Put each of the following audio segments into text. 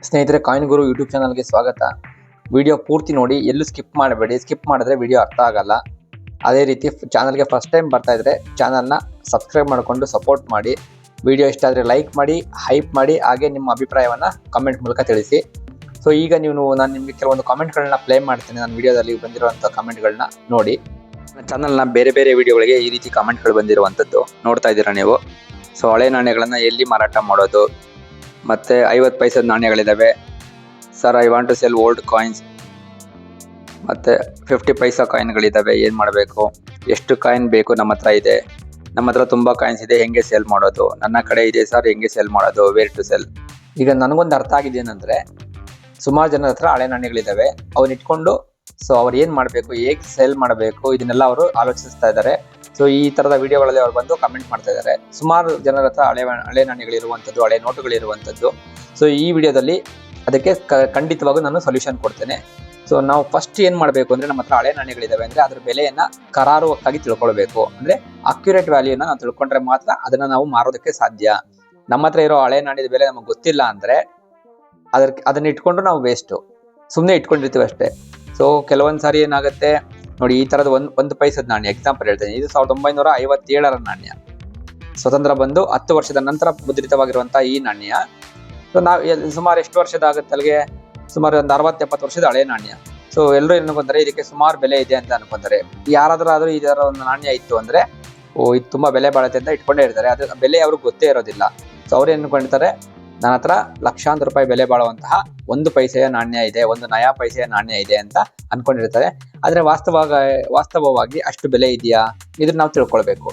ಸ್ನೇಹಿತರೆ, ಕಾಯಿನ್ ಗುರು ಯೂಟ್ಯೂಬ್ ಚಾನಲ್ಗೆ ಸ್ವಾಗತ. ವಿಡಿಯೋ ಪೂರ್ತಿ ನೋಡಿ, ಎಲ್ಲೂ ಸ್ಕಿಪ್ ಮಾಡಬೇಡಿ. ಸ್ಕಿಪ್ ಮಾಡಿದ್ರೆ ವಿಡಿಯೋ ಅರ್ಥ ಆಗಲ್ಲ. ಅದೇ ರೀತಿ ಚಾನಲ್ಗೆ ಫಸ್ಟ್ ಟೈಮ್ ಬರ್ತಾ ಇದ್ರೆ ಚಾನಲ್ನ ಸಬ್ಸ್ಕ್ರೈಬ್ ಮಾಡಿಕೊಂಡು ಸಪೋರ್ಟ್ ಮಾಡಿ. ವಿಡಿಯೋ ಇಷ್ಟ ಆದರೆ ಲೈಕ್ ಮಾಡಿ, ಹೈಪ್ ಮಾಡಿ, ಹಾಗೆ ನಿಮ್ಮ ಅಭಿಪ್ರಾಯವನ್ನು ಕಮೆಂಟ್ ಮೂಲಕ ತಿಳಿಸಿ. ಸೊ ಈಗ ನಾನು ನಿಮಗೆ ಕೆಲವೊಂದು ಕಾಮೆಂಟ್ಗಳನ್ನ ಪ್ಲೇ ಮಾಡ್ತೇನೆ. ನನ್ನ ವಿಡಿಯೋದಲ್ಲಿ ಬಂದಿರುವಂಥ ಕಾಮೆಂಟ್ಗಳನ್ನ ನೋಡಿ. ನನ್ನ ಚಾನಲ್ನ ಬೇರೆ ಬೇರೆ ವಿಡಿಯೋಗಳಿಗೆ ಈ ರೀತಿ ಕಾಮೆಂಟ್ಗಳು ಬಂದಿರುವಂಥದ್ದು ನೋಡ್ತಾ ಇದ್ದೀರಾ ನೀವು. ಸೊ ಹಳೆ ನಾಣ್ಯಗಳನ್ನು ಎಲ್ಲಿ ಮಾರಾಟ ಮಾಡೋದು, ಮತ್ತು 50 ಪೈಸದ ನಾಣ್ಯಗಳಿದ್ದಾವೆ sir, I want to sell old coins, ಮತ್ತು 50 ಪೈಸಾ ಕಾಯಿನ್ಗಳಿದ್ದಾವೆ, ಏನು ಮಾಡಬೇಕು, ಎಷ್ಟು ಕಾಯಿನ್ ಬೇಕು, ನಮ್ಮ ಹತ್ರ ಇದೆ, ನಮ್ಮ ಹತ್ರ ತುಂಬ ಕಾಯಿನ್ಸ್ ಇದೆ, ಹೆಂಗೆ ಸೇಲ್ ಮಾಡೋದು, ನನ್ನ ಕಡೆ ಇದೆ ಸರ್, ಹೆಂಗೆ ಸೇಲ್ ಮಾಡೋದು, ವೇರ್ ಟು ಸೆಲ್. ಈಗ ನನಗೊಂದು ಅರ್ಥ ಆಗಿದೆ ಏನಂದರೆ, ಸುಮಾರು ಜನರ ಹತ್ರ ಹಳೆ ನಾಣ್ಯಗಳಿದ್ದಾವೆ, ಅವನ್ನ ಇಟ್ಕೊಂಡು ಸೊ ಅವ್ರು ಏನು ಮಾಡಬೇಕು, ಹೇಗೆ ಸೇಲ್ ಮಾಡಬೇಕು, ಇದನ್ನೆಲ್ಲ ಅವರು ಆಲೋಚಿಸ್ತಾ ಇದ್ದಾರೆ. ಸೊ ಈ ಥರದ ವಿಡಿಯೋಗಳಲ್ಲಿ ಅವ್ರು ಬಂದು ಕಮೆಂಟ್ ಮಾಡ್ತಾ ಇದ್ದಾರೆ. ಸುಮಾರು ಜನರ ಹತ್ರ ಹಳೆ ನಾಣ್ಯಗಳಿರುವಂಥದ್ದು, ಹಳೆ ನೋಟುಗಳಿರುವಂಥದ್ದು. ಸೊ ಈ ವಿಡಿಯೋದಲ್ಲಿ ಅದಕ್ಕೆ ಖಂಡಿತವಾಗೂ ನಾನು ಸೊಲ್ಯೂಷನ್ ಕೊಡ್ತೇನೆ. ಸೊ ನಾವು ಫಸ್ಟ್ ಏನು ಮಾಡಬೇಕು ಅಂದರೆ, ನಮ್ಮ ಹತ್ರ ಹಳೆ ನಾಣ್ಯಗಳಿದ್ದಾವೆ ಅಂದರೆ ಅದರ ಬೆಲೆಯನ್ನು ಕರಾರುವಕ್ಕಾಗಿ ತಿಳ್ಕೊಳ್ಬೇಕು. ಅಂದರೆ ಅಕ್ಯುರೇಟ್ ವ್ಯಾಲ್ಯೂನ ನಾವು ತಿಳ್ಕೊಂಡ್ರೆ ಮಾತ್ರ ಅದನ್ನು ನಾವು ಮಾರೋದಕ್ಕೆ ಸಾಧ್ಯ. ನಮ್ಮ ಹತ್ರ ಇರೋ ಹಳೆ ನಾಣ್ಯದ ಬೆಲೆ ನಮಗೆ ಗೊತ್ತಿಲ್ಲ ಅಂದರೆ ಅದನ್ನ ಇಟ್ಕೊಂಡು ನಾವು ವೇಸ್ಟು, ಸುಮ್ಮನೆ ಇಟ್ಕೊಂಡಿರ್ತೀವಿ ಅಷ್ಟೇ. ಸೊ ಕೆಲವೊಂದು ಸಾರಿ ಏನಾಗುತ್ತೆ ನೋಡಿ, ಈ ಥರದ ಒಂದು ಪೈಸದ ನಾಣ್ಯ ಎಕ್ಸಾಂಪಲ್ ಹೇಳ್ತೇನೆ. ಇದು 1957ರ ನಾಣ್ಯ, ಸ್ವತಂತ್ರ ಬಂದು 10 ವರ್ಷದ ನಂತರ ಮುದ್ರಿತವಾಗಿರುವಂಥ ಈ ನಾಣ್ಯ. ಸೊ ನಾವು ಸುಮಾರು ಎಷ್ಟು ವರ್ಷದ ಆಗುತ್ತೆ ಅಲ್ಲಿಗೆ, ಸುಮಾರು ಒಂದು 60-70 ವರ್ಷದ ಹಳೆ ನಾಣ್ಯ. ಸೊ ಎಲ್ಲರೂ ಏನು ಅನ್ಕೊಂತಾರೆ, ಇದಕ್ಕೆ ಸುಮಾರು ಬೆಲೆ ಇದೆ ಅಂತ ಅನ್ಕೊಂತಾರೆ. ಯಾರಾದರೂ ಇದರ ಒಂದು ನಾಣ್ಯ ಇತ್ತು ಅಂದರೆ, ಇದು ತುಂಬ ಬೆಲೆ ಬಾಳುತ್ತೆ ಅಂತ ಇಟ್ಕೊಂಡೇ ಇರ್ತಾರೆ. ಅದು ಬೆಲೆ ಅವ್ರಿಗೆ ಗೊತ್ತೇ ಇರೋದಿಲ್ಲ. ಸೊ ಅವ್ರು ಏನು ಅನ್ಕೊಂಡಿರ್ತಾರೆ, ನನ್ನ ಹತ್ರ ಲಕ್ಷಾಂತರ ರೂಪಾಯಿ ಬೆಲೆ ಬಾಳುವಂತಹ 1 ಪೈಸೆಯ ನಾಣ್ಯ ಇದೆ, 1 ನಯಾ ಪೈಸೆಯ ನಾಣ್ಯ ಇದೆ ಅಂತ ಅನ್ಕೊಂಡಿರ್ತಾರೆ. ಆದರೆ ವಾಸ್ತವವಾಗಿ ಅಷ್ಟು ಬೆಲೆ ಇದೆಯಾ, ಇದನ್ನ ನಾವು ತಿಳ್ಕೊಳ್ಬೇಕು.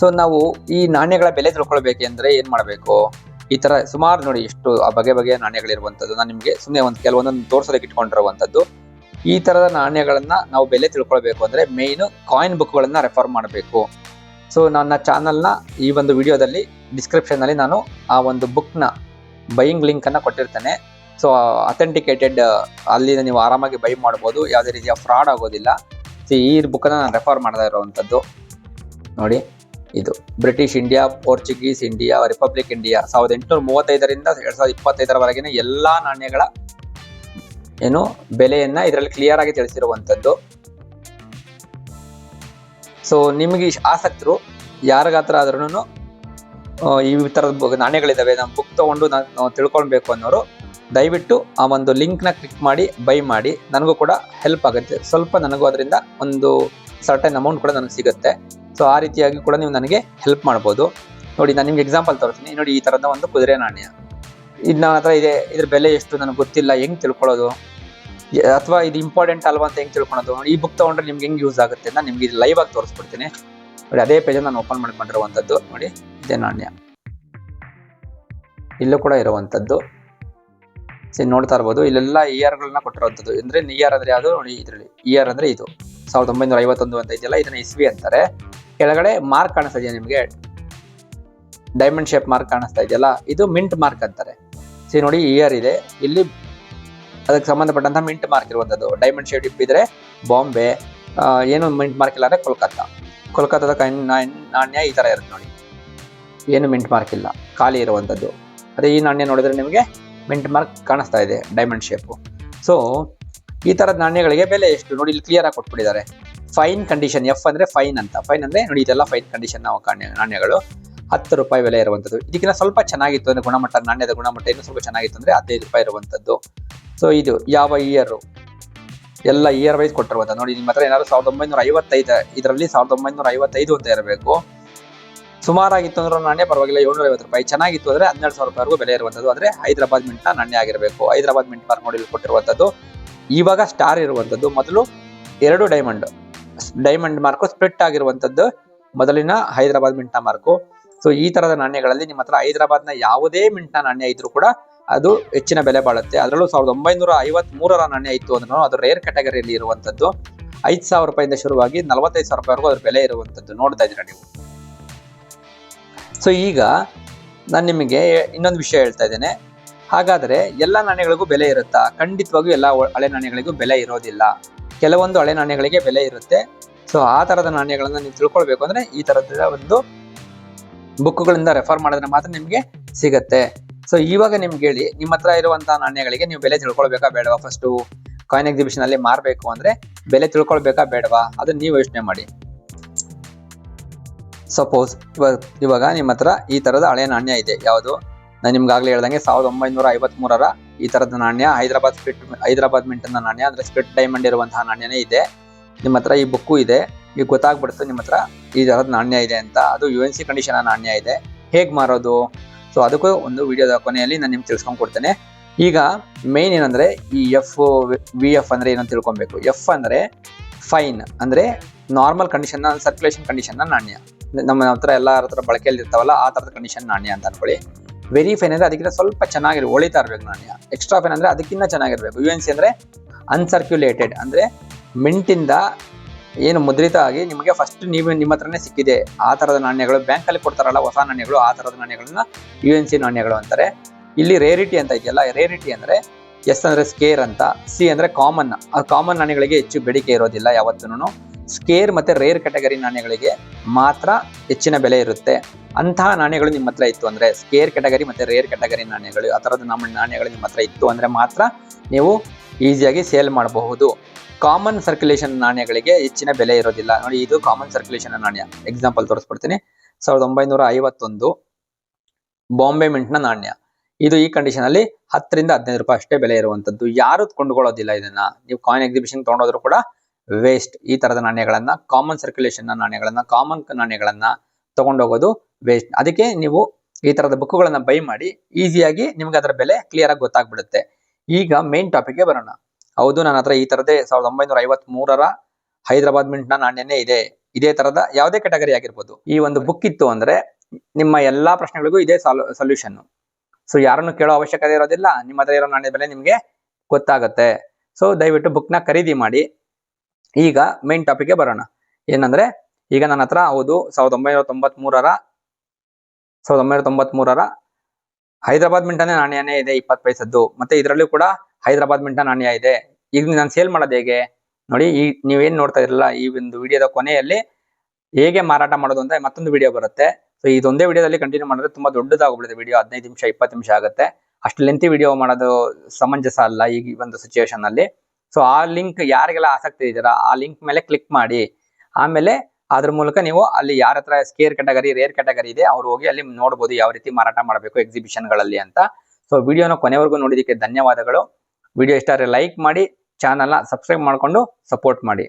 ಸೊ ನಾವು ಈ ನಾಣ್ಯಗಳ ಬೆಲೆ ತಿಳ್ಕೊಳ್ಬೇಕೆಂದ್ರೆ ಏನು ಮಾಡಬೇಕು, ಈ ಥರ ಸುಮಾರು ನೋಡಿ ಎಷ್ಟು ಬಗೆಯ ನಾಣ್ಯಗಳಿರುವಂಥದ್ದು. ನಾನು ನಿಮಗೆ ಸುಮ್ಮನೆ ಕೆಲವೊಂದನ್ನು ತೋರಿಸೋದಕ್ಕೆ ಇಟ್ಕೊಂಡಿರುವಂಥದ್ದು. ಈ ಥರದ ನಾಣ್ಯಗಳನ್ನ ನಾವು ಬೆಲೆ ತಿಳ್ಕೊಳ್ಬೇಕು ಅಂದರೆ ಮೇಯ್ನು ಕಾಯಿನ್ ಬುಕ್ಗಳನ್ನು ರೆಫರ್ ಮಾಡಬೇಕು. ಸೊ ನನ್ನ ಚಾನಲ್ನ ಈ ಒಂದು ವಿಡಿಯೋದಲ್ಲಿ ಡಿಸ್ಕ್ರಿಪ್ಷನ್ನಲ್ಲಿ ನಾನು ಆ ಒಂದು ಬುಕ್ನ ಬೈಯಿಂಗ್ ಲಿಂಕನ್ನು ಕೊಟ್ಟಿರ್ತೇನೆ. ಸೊ ಅಥೆಂಟಿಕೇಟೆಡ್, ಅಲ್ಲಿ ನೀವು ಆರಾಮಾಗಿ ಬೈ ಮಾಡ್ಬೋದು, ಯಾವುದೇ ರೀತಿಯ ಫ್ರಾಡ್ ಆಗೋದಿಲ್ಲ. ಸೊ ಈ ಬುಕ್ಕನ್ನು ನಾನು ರೆಫರ್ ಮಾಡ್ತಾ ಇರುವಂಥದ್ದು ನೋಡಿ. ಇದು British India, Portuguese India, Republic India 1835ರಿಂದ 2025ರವರೆಗಿನ ಎಲ್ಲ ನಾಣ್ಯಗಳ ಬೆಲೆಯನ್ನು ಇದರಲ್ಲಿ ಕ್ಲಿಯರ್ ಆಗಿ ತಿಳಿಸಿರುವಂಥದ್ದು. ಸೊ ನಿಮಗೆ ಆಸಕ್ತರು ಯಾರಿಗಾತ್ರ ಆದ್ರೂ ಈ ಥರದ ನಾಣ್ಯಗಳಿದ್ದಾವೆ, ನಮ್ಮ ಬುಕ್ ತೊಗೊಂಡು ನಾನು ತಿಳ್ಕೊಳ್ಬೇಕು ಅನ್ನೋರು ದಯವಿಟ್ಟು ಆ ಒಂದು ಲಿಂಕ್ನ ಕ್ಲಿಕ್ ಮಾಡಿ ಬೈ ಮಾಡಿ. ನನಗೂ ಕೂಡ ಹೆಲ್ಪ್ ಆಗುತ್ತೆ, ಸ್ವಲ್ಪ ನನಗೂ ಅದರಿಂದ ಒಂದು ಸರ್ಟನ್ ಅಮೌಂಟ್ ಕೂಡ ನನಗೆ ಸಿಗುತ್ತೆ. ಸೊ ಆ ರೀತಿಯಾಗಿ ಕೂಡ ನೀವು ನನಗೆ ಹೆಲ್ಪ್ ಮಾಡ್ಬೋದು. ನೋಡಿ, ನಾನು ನಿಮ್ಗೆ ಎಕ್ಸಾಂಪಲ್ ತೋರಿಸ್ತೀನಿ. ನೋಡಿ, ಈ ಥರದ ಒಂದು ಕುದುರೆ ನಾಣ್ಯ, ಇದು ನನ್ನ ಹತ್ರ ಇದೆ, ಇದ್ರ ಬೆಲೆ ಎಷ್ಟು ನನಗೆ ಗೊತ್ತಿಲ್ಲ, ಹೆಂಗೆ ತಿಳ್ಕೊಳ್ಳೋದು, ಅಥವಾ ಇದು ಇಂಪಾರ್ಟೆಂಟ್ ಅಲ್ವಾ ಅಂತ ಹೆಂಗೆ ತಿಳ್ಕೊಳೋದು. ನೋಡಿ, ಈ ಬುಕ್ ತೊಗೊಂಡ್ರೆ ನಿಮ್ಗೆ ಹೆಂಗೆ ಯೂಸ್ ಆಗುತ್ತೆ ಅಂತ ನಿಮ್ಗೆ ಇದು ಲೈವ್ ಆಗಿ ತೋರಿಸ್ಬಿಡ್ತೀನಿ. ನೋಡಿ, ಅದೇ ಪೇಜನ್ನು ನಾನು ಓಪನ್ ಮಾಡ್ಕೊಂಡಿರುವಂಥದ್ದು. ನೋಡಿ, ಇದೇ ನಾಣ್ಯ ಇಲ್ಲೂ ಕೂಡ ಇರುವಂಥದ್ದು. ನೋಡ್ತಾ ಇರ್ಬೋದು, ಇಲ್ಲೆಲ್ಲ ಇಯರ್ಗಳನ್ನ ಕೊಟ್ಟಿರುವಂಥದ್ದು. ಅಂದರೆ ಇಯರ್ ಅಂದರೆ ಯಾವುದು ನೋಡಿ, ಇದರಲ್ಲಿ ಇಯರ್ ಅಂದರೆ ಇದು 1951 ಅಂತ ಇದೆಯಲ್ಲ, ಇದನ್ನ ಇಸ್ವಿ ಅಂತಾರೆ. ಕೆಳಗಡೆ ಮಾರ್ಕ್ ಕಾಣಿಸ್ತಾ ಇದೆಯಾ ನಿಮಗೆ, ಡೈಮಂಡ್ ಶೇಪ್ ಮಾರ್ಕ್ ಕಾಣಿಸ್ತಾ ಇದೆಯಲ್ಲ, ಇದು ಮಿಂಟ್ ಮಾರ್ಕ್ ಅಂತಾರೆ. ನೋಡಿ, ಇಯರ್ ಇದೆ, ಇಲ್ಲಿ ಅದಕ್ಕೆ ಸಂಬಂಧಪಟ್ಟಂತ ಮಿಂಟ್ ಮಾರ್ಕ್ ಇರುವಂಥದ್ದು. ಡೈಮಂಡ್ ಶೇಪ್ ಇಪ್ಪಿದ್ರೆ ಬಾಂಬೆ, ಏನು ಮಿಂಟ್ ಮಾರ್ಕ್ ಇಲ್ಲ ಅಂದರೆ ಕೋಲ್ಕತ್ತಾದ ನಾಣ್ಯ ಈ ಥರ ಇರುತ್ತೆ ನೋಡಿ, ಏನು ಮಿಂಟ್ ಮಾರ್ಕ್ ಇಲ್ಲ, ಖಾಲಿ ಇರುವಂಥದ್ದು. ಅದೇ ಈ ನಾಣ್ಯ ನೋಡಿದ್ರೆ ನಿಮಗೆ ಮಿಂಟ್ ಮಾರ್ಕ್ ಕಾಣಿಸ್ತಾ ಇದೆ, ಡೈಮಂಡ್ ಶೇಪು. ಸೊ ಈ ಥರದ ನಾಣ್ಯಗಳಿಗೆ ಬೆಲೆ ಎಷ್ಟು ನೋಡಿ, ಇಲ್ಲಿ ಕ್ಲಿಯರ್ ಆಗಿ ಕೊಟ್ಬಿಟ್ಟಿದ್ದಾರೆ. ಫೈನ್ ಕಂಡೀಷನ್, ಎಫ್ ಅಂದರೆ ಫೈನ್ ಅಂತ. ಫೈನ್ ಅಂದರೆ ನೋಡಿ, ಇದೆಲ್ಲ ಫೈನ್ ಕಂಡೀಷನ್ ನಾಣ್ಯಗಳು. 10 ರೂಪಾಯಿ ಬೆಲೆ ಇರುವಂಥದ್ದು. ಇದಕ್ಕಿಂತ ಸ್ವಲ್ಪ ಚೆನ್ನಾಗಿತ್ತು ಅಂದರೆ ಗುಣಮಟ್ಟ, ನಾಣ್ಯದ ಗುಣಮಟ್ಟ ಇನ್ನೂ ಸ್ವಲ್ಪ ಚೆನ್ನಾಗಿತ್ತು ಅಂದರೆ 15 ರೂಪಾಯಿ ಇರುವಂಥದ್ದು. ಸೊ ಇದು ಯಾವ ಇಯರು, ಎಲ್ಲ ಇಯರ್ ವೈಸ್ ಕೊಟ್ಟಿರುವಂಥದ್ದು. ನೋಡಿ, ನಿಮ್ಮ ಹತ್ರ ಏನಾದ್ರು 1955 ಇದರಲ್ಲಿ 1955 ಅಂತ ಇರಬೇಕು. ಸುಮಾರಾಗಿತ್ತು ಅಂದ್ರೆ ನಾಣ್ಯ ಪರವಾಗಿಲ್ಲ, 750 ರೂಪಾಯಿ. ಚೆನ್ನಾಗಿತ್ತು ಅಂದರೆ 12,000 ರೂಪಾಯಿವರೆಗೂ ಬೆಲೆ ಇರುವಂಥದ್ದು. ಅಂದರೆ ಹೈದರಾಬಾದ್ ಮಿಂಟ್ನ ನಾಣ್ಯ ಆಗಿರಬೇಕು. ಹೈದರಾಬಾದ್ ಮಿಂಟ್ ಮಾರ್ಕ್ ನೋಡಿ ಕೊಟ್ಟಿರುವಂಥದ್ದು. ಇವಾಗ ಸ್ಟಾರ್ ಇರುವಂಥದ್ದು. ಮೊದಲು 2 ಡೈಮಂಡ್ ಮಾರ್ಕು ಸ್ಪ್ಲಿಟ್ ಆಗಿರುವಂಥದ್ದು ಮೊದಲಿನ ಹೈದರಾಬಾದ್ ಮಿಂಟ್ನ ಮಾರ್ಕು. ಸೊ ಈ ಥರದ ನಾಣ್ಯಗಳಲ್ಲಿ ನಿಮ್ಮ ಹತ್ರ ಹೈದರಾಬಾದ್ನ ಯಾವುದೇ ಮಿಂಟ್ನ ನಾಣ್ಯ ಇದ್ರೂ ಕೂಡ ಅದು ಹೆಚ್ಚಿನ ಬೆಲೆ ಬಾಳುತ್ತೆ. ಅದರಲ್ಲೂ 1953ರ ನಾಣ್ಯ ಇತ್ತು ಅಂದ್ರೂ ಅದು ರೇರ್ ಕ್ಯಾಟಗರಿಯಲ್ಲಿ ಇರುವಂಥದ್ದು. 5,000 ರೂಪಾಯಿಂದ ಶುರುವಾಗಿ 45,000 ರೂಪಾಯಿವರೆಗೂ ಅದ್ರ ಬೆಲೆ ಇರುವಂಥದ್ದು ನೋಡ್ತಾ ಇದ್ದೀರಾ ನೀವು. ಸೊ ಈಗ ನಾನು ನಿಮಗೆ ಇನ್ನೊಂದು ವಿಷಯ ಹೇಳ್ತಾ ಇದ್ದೇನೆ. ಹಾಗಾದರೆ ಎಲ್ಲ ನಾಣ್ಯಗಳಿಗೂ ಬೆಲೆ ಇರುತ್ತಾ? ಖಂಡಿತವಾಗಿಯೂ ಎಲ್ಲ ಹಳೆ ನಾಣ್ಯಗಳಿಗೂ ಬೆಲೆ ಇರೋದಿಲ್ಲ. ಕೆಲವೊಂದು ಹಳೆ ನಾಣ್ಯಗಳಿಗೆ ಬೆಲೆ ಇರುತ್ತೆ. ಸೊ ಆ ಥರದ ನಾಣ್ಯಗಳನ್ನು ನೀವು ತಿಳ್ಕೊಳ್ಬೇಕು ಅಂದರೆ ಈ ಥರದ ಒಂದು ಬುಕ್ಗಳಿಂದ ರೆಫರ್ ಮಾಡಿದ್ರೆ ಮಾತ್ರ ನಿಮಗೆ ಸಿಗುತ್ತೆ. ಸೊ ಇವಾಗ ನಿಮ್ಗೆ ಹೇಳಿ, ನಿಮ್ಮ ಹತ್ರ ಇರುವಂತಹ ನಾಣ್ಯಗಳಿಗೆ ನೀವು ಬೆಲೆ ತಿಳ್ಕೊಳ್ಬೇಕಾ ಬೇಡವಾ? ಫಸ್ಟ್ ಕಾಯಿನ್ ಎಕ್ಸಿಬಿಷನ್ ಅಲ್ಲಿ ಮಾರಬೇಕು ಅಂದ್ರೆ ಬೆಲೆ ತಿಳ್ಕೊಳ್ಬೇಕಾ ಬೇಡವಾ? ಅದನ್ನ ನೀವು ಯೋಚನೆ ಮಾಡಿ. ಸಪೋಸ್ ಇವಾಗ ನಿಮ್ಮ ಹತ್ರ ಈ ತರದ ಹಳೆ ನಾಣ್ಯ ಇದೆ. ಯಾವುದು? ನಾನು ನಿಮ್ಗಾಗ್ಲೇ ಹೇಳ್ದಂಗೆ 1953ರ ಈ ತರದ ನಾಣ್ಯ, ಹೈದರಾಬಾದ್ ಮಿಂಟನ್ನ ನಾಣ್ಯ, ಅಂದ್ರೆ ಸ್ಪ್ಲಿಟ್ ಡೈಮಂಡ್ ಇರುವಂತಹ ನಾಣ್ಯನೇ ಇದೆ. ನಿಮ್ಮ ಹತ್ರ ಈ ಬುಕ್ಕು ಇದೆ. ಈಗ ಗೊತ್ತಾಗ್ಬಿಡುತ್ತೆ ನಿಮ್ಮ ಹತ್ರ ಈ ತರದ ನಾಣ್ಯ ಇದೆ ಅಂತ. ಅದು UNC ಕಂಡೀಷನ್ ನಾಣ್ಯ ಇದೆ. ಹೇಗ್ ಮಾರೋದು? ಸೊ ಅದಕ್ಕೂ ಒಂದು ವಿಡಿಯೋದ ಕೊನೆಯಲ್ಲಿ ನಾನು ನಿಮ್ಗೆ ತಿಳ್ಸ್ಕೊಂಡ್ ಕೊಡ್ತೇನೆ. ಈಗ ಮೇನ್ ಏನಂದ್ರೆ ಈ VF ಅಂದ್ರೆ ಏನಂತ ತಿಳ್ಕೊಬೇಕು. F ಅಂದ್ರೆ ಫೈನ್, ಅಂದ್ರೆ ನಾರ್ಮಲ್ ಕಂಡೀಷನ್, ಸರ್ಕ್ಯುಲೇಷನ್ ಕಂಡೀಷನ್ ನಾಣ್ಯ. ನಮ್ಮ ಹತ್ರ ಎಲ್ಲರ ಹತ್ರ ಬಳಕೆಯಲ್ಲಿ ಇರ್ತಾವಲ್ಲ ಆ ತರದ ಕಂಡೀಷನ್ ನಾಣ್ಯ ಅಂತ ಅನ್ಕೊಳ್ಳಿ. ವೆರಿ ಫೈನ್ ಅಂದ್ರೆ ಅದಕ್ಕಿಂತ ಸ್ವಲ್ಪ ಚೆನ್ನಾಗಿ ಹೊಳಿತಾ ಇರ್ಬೇಕು ನಾಣ್ಯ. ಎಕ್ಸ್ಟ್ರಾ ಫೈನ್ ಅಂದ್ರೆ ಅದಕ್ಕಿಂತ ಚೆನ್ನಾಗಿರ್ಬೇಕು. UNC ಅಂದ್ರೆ ಅನ್ಸರ್ಕ್ಯುಲೇಟೆಡ್, ಅಂದ್ರೆ ಮಿಂಟಿಂದ ಏನು ಮುದ್ರಿತ ಆಗಿ ನಿಮಗೆ ಫಸ್ಟ್ ನಿಮ್ಮ ಹತ್ರನೇ ಸಿಕ್ಕಿದೆ ಆ ತರದ ನಾಣ್ಯಗಳು. ಬ್ಯಾಂಕ್ ಅಲ್ಲಿ ಕೊಡ್ತಾರಲ್ಲ ಹೊಸ ನಾಣ್ಯಗಳು, ಆ ತರದ ನಾಣ್ಯಗಳನ್ನ UNC ನಾಣ್ಯಗಳು ಅಂತಾರೆ. ಇಲ್ಲಿ ರೇರಿಟಿ ಅಂತ ಇದೆಯಲ್ಲ, ರೇರಿಟಿ ಅಂದ್ರೆ S ಅಂದ್ರೆ ಸ್ಕೇರ್ ಅಂತ, C ಅಂದ್ರೆ ಕಾಮನ್. ಆ ಕಾಮನ್ ನಾಣ್ಯಗಳಿಗೆ ಹೆಚ್ಚು ಬೇಡಿಕೆ ಇರೋದಿಲ್ಲ ಯಾವತ್ತೂ. ಸ್ಕೇರ್ ಮತ್ತೆ ರೇರ್ ಕ್ಯಾಟಗರಿ ನಾಣ್ಯಗಳಿಗೆ ಮಾತ್ರ ಹೆಚ್ಚಿನ ಬೆಲೆ ಇರುತ್ತೆ. ಅಂತಹ ನಾಣ್ಯಗಳು ನಿಮ್ಮ ಹತ್ರ ಇತ್ತು ಅಂದ್ರೆ, ಸ್ಕೇರ್ ಕ್ಯಾಟಗರಿ ಮತ್ತೆ ರೇರ್ ಕ್ಯಾಟಗರಿ ನಾಣ್ಯಗಳು, ಆ ತರದ ನಾಣ್ಯಗಳು ನಿಮ್ಮ ಹತ್ರ ಇತ್ತು ಅಂದ್ರೆ ಮಾತ್ರ ನೀವು ಈಸಿಯಾಗಿ ಸೇಲ್ ಮಾಡಬಹುದು. ಕಾಮನ್ ಸರ್ಕ್ಯುಲೇಷನ್ ನಾಣ್ಯಗಳಿಗೆ ಹೆಚ್ಚಿನ ಬೆಲೆ ಇರೋದಿಲ್ಲ. ನೋಡಿ, ಇದು ಕಾಮನ್ ಸರ್ಕ್ಯುಲೇಷನ್ ನಾಣ್ಯ. ಎಕ್ಸಾಂಪಲ್ ತೋರಿಸ್ಬಿಡ್ತೀನಿ. 1951 ಬಾಂಬೆ ಮಿಂಟ್ ನ ನಾಣ್ಯ. ಇದು ಈ ಕಂಡೀಷನ್ ಅಲ್ಲಿ 10 ರಿಂದ 15 ರೂಪಾಯಿ ಅಷ್ಟೇ ಬೆಲೆ ಇರುವಂತದ್ದು. ಯಾರು ಕೊಂಡ್ಕೊಳ್ಳೋದಿಲ್ಲ ಇದನ್ನ. ನೀವು ಕಾಯಿನ್ ಎಕ್ಸಿಬಿಷನ್ ತಗೊಂಡೋದ್ರು ಕೂಡ ವೇಸ್ಟ್. ಈ ತರದ ನಾಣ್ಯಗಳನ್ನ, ಕಾಮನ್ ಸರ್ಕ್ಯುಲೇಷನ್ ನಾಣ್ಯಗಳನ್ನ, ಕಾಮನ್ ನಾಣ್ಯಗಳನ್ನ ತಗೊಂಡೋಗೋದು ವೇಸ್ಟ್. ಅದಕ್ಕೆ ನೀವು ಈ ತರದ ಬುಕ್ಗಳನ್ನ ಬೈ ಮಾಡಿ ಈಸಿಯಾಗಿ ನಿಮ್ಗೆ ಅದರ ಬೆಲೆ ಕ್ಲಿಯರ್ ಆಗಿ ಗೊತ್ತಾಗ್ಬಿಡುತ್ತೆ. ಈಗ ಮೇನ್ ಟಾಪಿಕ್ಗೆ ಬರೋಣ. ಹೌದು, ನನ್ನ ಹತ್ರ ಈ ತರದೇ 1953ರ ಹೈದರಾಬಾದ್ ಮಿಂಟ್ ನ ನಾಣ್ಯನೇ ಇದೆ. ಇದೇ ತರದ ಯಾವುದೇ ಕ್ಯಾಟಗರಿ ಆಗಿರ್ಬೋದು. ಈ ಒಂದು ಬುಕ್ ಇತ್ತು ಅಂದ್ರೆ ನಿಮ್ಮ ಎಲ್ಲಾ ಪ್ರಶ್ನೆಗಳಿಗೂ ಇದೇ ಸೊಲ್ಯೂಷನ್. ಸೊ ಯಾರನ್ನು ಕೇಳೋ ಅವಶ್ಯಕತೆ ಇರೋದಿಲ್ಲ. ನಿಮ್ಮ ಹತ್ರ ಇರೋ ನಾಣ್ಯದ ಬೆಲೆ ನಿಮ್ಗೆ ಗೊತ್ತಾಗುತ್ತೆ. ಸೊ ದಯವಿಟ್ಟು ಬುಕ್ ನ ಖರೀದಿ ಮಾಡಿ. ಈಗ ಮೇನ್ ಟಾಪಿಕ್ಗೆ ಬರೋಣ. ಏನಂದ್ರೆ, ಈಗ ನನ್ನ ಹತ್ರ ಹೌದು 1993ರ ಹೈದರಾಬಾದ್ ಮಿಂಟನೇ ನಾಣ್ಯನೇ ಇದೆ 20 ಪೈಸದ್ದು. ಮತ್ತೆ ಇದರಲ್ಲೂ ಕೂಡ ಹೈದರಾಬಾದ್ ಮಿಂಟ ನಾಣ್ಯ ಇದೆ. ಈಗ ನಾನು ಸೇಲ್ ಮಾಡೋದು ಹೇಗೆ ನೋಡಿ. ಈ ನೀವೇನ್ ನೋಡ್ತಾ ಇರಲ್ಲ, ಈ ಒಂದು ವಿಡಿಯೋದ ಕೊನೆಯಲ್ಲಿ ಹೇಗೆ ಮಾರಾಟ ಮಾಡೋದು ಅಂತ ಮತ್ತೊಂದು ವಿಡಿಯೋ ಬರುತ್ತೆ. ಸೊ ಇದೊಂದೇ ವಿಡಿಯೋದಲ್ಲಿ ಕಂಟಿನ್ಯೂ ಮಾಡಿದ್ರೆ ತುಂಬಾ ದೊಡ್ಡದಾಗ್ಬಿಡುತ್ತೆ ವಿಡಿಯೋ. 15 ನಿಮಿಷ 20 ನಿಮಿಷ ಆಗುತ್ತೆ. ಅಷ್ಟು ಲೆಂತಿ ವಿಡಿಯೋ ಮಾಡೋದು ಸಮಂಜಸ ಅಲ್ಲ ಈ ಒಂದು ಸಿಚುವೇಶನ್ ಅಲ್ಲಿ. ಸೊ ಆ ಲಿಂಕ್ ಯಾರಿಗೆಲ್ಲ ಆಸಕ್ತಿ ಇದೀರಾ ಆ ಲಿಂಕ್ ಮೇಲೆ ಕ್ಲಿಕ್ ಮಾಡಿ. ಆಮೇಲೆ ಅದ್ರ ಮೂಲಕ ನೀವು ಅಲ್ಲಿ ಯಾರ ಹತ್ರ ಸ್ಕೇರ್ ಕ್ಯಾಟಗರಿ, ರೇರ್ ಕ್ಯಾಟಗರಿ ಇದೆ ಅವ್ರು ಹೋಗಿ ಅಲ್ಲಿ ನೋಡ್ಬೋದು ಯಾವ ರೀತಿ ಮಾರಾಟ ಮಾಡಬೇಕು ಎಕ್ಸಿಬಿಷನ್ ಗಳಲ್ಲಿ ಅಂತ. ಸೊ ವಿಡಿಯೋನ ಕೊನೆವರೆಗೂ ನೋಡಿದಕ್ಕೆ ಧನ್ಯವಾದಗಳು. ವಿಡಿಯೋ ಇಷ್ಟ ಆದರೆ ಲೈಕ್ ಮಾಡಿ, ಚಾನಲ್ನ ಸಬ್ಸ್ಕ್ರೈಬ್ ಮಾಡ್ಕೊಂಡು ಸಪೋರ್ಟ್ ಮಾಡಿ.